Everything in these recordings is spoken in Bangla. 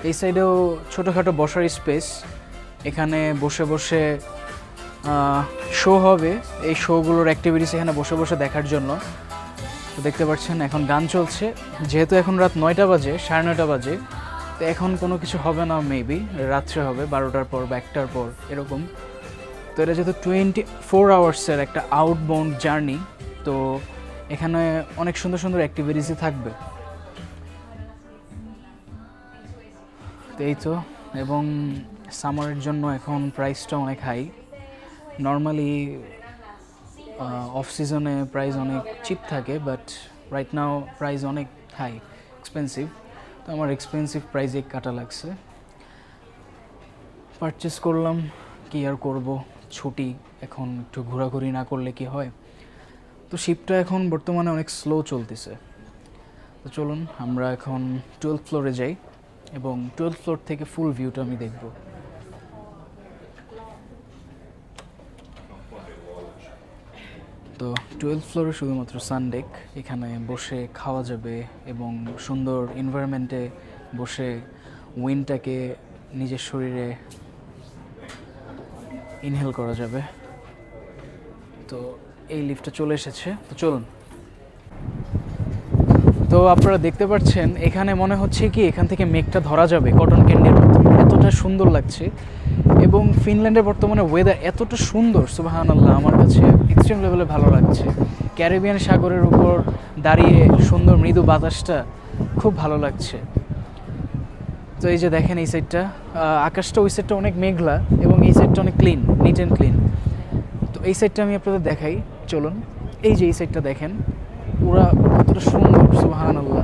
এই সাইডেও ছোটোখাটো বসার স্পেস, এখানে বসে বসে শো হবে, এই শোগুলোর অ্যাক্টিভিটিস এখানে বসে বসে দেখার জন্য। তো দেখতে পাচ্ছেন এখন গান চলছে, যেহেতু এখন রাত 9টা বাজে, 9:30 বাজে, তো এখন কোনো কিছু হবে না, মেবি রাত্রে হবে 12টার পর বা 1টার পর এরকম। তো এটা যেহেতু 24 আওয়ার্সের একটা আউটবাউন্ড জার্নি, তো এখানে অনেক সুন্দর সুন্দর অ্যাক্টিভিটিসই থাকবে। তো এই তো, এবং সামারের জন্য এখন প্রাইসটা অনেক হাই। নর্মালি অফ সিজনে প্রাইস অনেক চিপ থাকে, বাট রাইট নাও প্রাইস অনেক হাই, এক্সপেন্সিভ। তো আমার এক্সপেন্সিভ প্রাইসে কাটা লাগছে, পারচেস করলাম। কি আর করব, ছুটি, এখন একটু ঘোরাঘুরি না করলে কি হয়। তো শিপটা এখন বর্তমানে অনেক স্লো চলতেছে। তো চলুন আমরা এখন 12th ফ্লোরে যাই এবং 12th ফ্লোর থেকে ফুল ভিউটা আমি দেখব। তো 12th ফ্লোরে শুধুমাত্র সানডেক, এখানে বসে খাওয়া যাবে এবং সুন্দর এনভায়রনমেন্টে বসে উইন্ডটাকে নিজের শরীরে ইনহেল করা যাবে। তো এই লিফটটা চলে এসেছে, তো চলুন। তো আপনারা দেখতে পাচ্ছেন এখানে মনে হচ্ছে কি এখান থেকে মেঘটা ধরা যাবে কটন ক্যান্ডির মতো, এতটা সুন্দর লাগছে। এবং ফিনল্যান্ডের বর্তমানে ওয়েদার এতটা সুন্দর, সুবহানাল্লাহ, আমার কাছে এক্সট্রিম লেভেলে ভালো লাগছে। ক্যারিবিয়ান সাগরের উপর দাঁড়িয়ে সুন্দর মৃদু বাতাসটা খুব ভালো লাগছে। তো এই যে দেখেন এই সাইডটা, আকাশটা ওই সাইডটা অনেক মেঘলা এবং এই সাইডটা অনেক ক্লিন, নিট অ্যান্ড ক্লিন। তো এই সাইডটা আমি আপনাদের দেখাই, চলুন। এই যে এই সাইডটা দেখেন, পুরা কতটা সুন্দর, সুবহানাল্লাহ,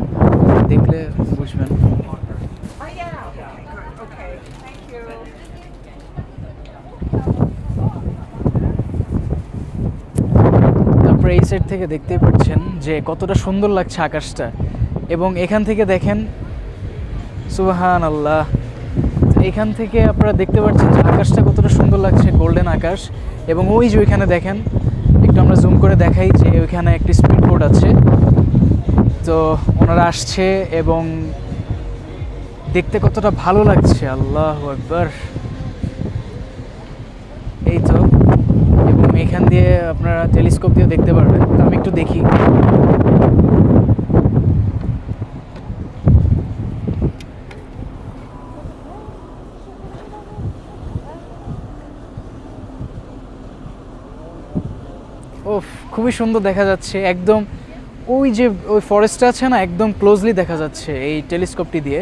দেখলে বুঝবেন। তারপরে এই সাইড থেকে দেখতেই পাচ্ছেন যে কতটা সুন্দর লাগছে আকাশটা, এবং এখান থেকে দেখেন, সুবহানাল্লাহ, এখান থেকে আপনারা দেখতে পাচ্ছেন যে আকাশটা কতটা সুন্দর লাগছে, গোল্ডেন আকাশ। এবং ওই যে ওইখানে দেখেন, একটু আমরা জুম করে দেখাই যে ওইখানে একটি স্পিড বোট আছে। তো ওনারা আসছে এবং দেখতে কতটা ভালো লাগছে, আল্লাহু আকবার। এই তো, এবং এখান দিয়ে আপনারা টেলিস্কোপ দিয়ে দেখতে পারবেন। তো আমি একটু দেখি। ওফ, খুবই সুন্দর দেখা যাচ্ছে, একদম ওই যে ওই ফরেস্টটা আছে না, একদম ক্লোজলি দেখা যাচ্ছে এই টেলিস্কোপটি দিয়ে।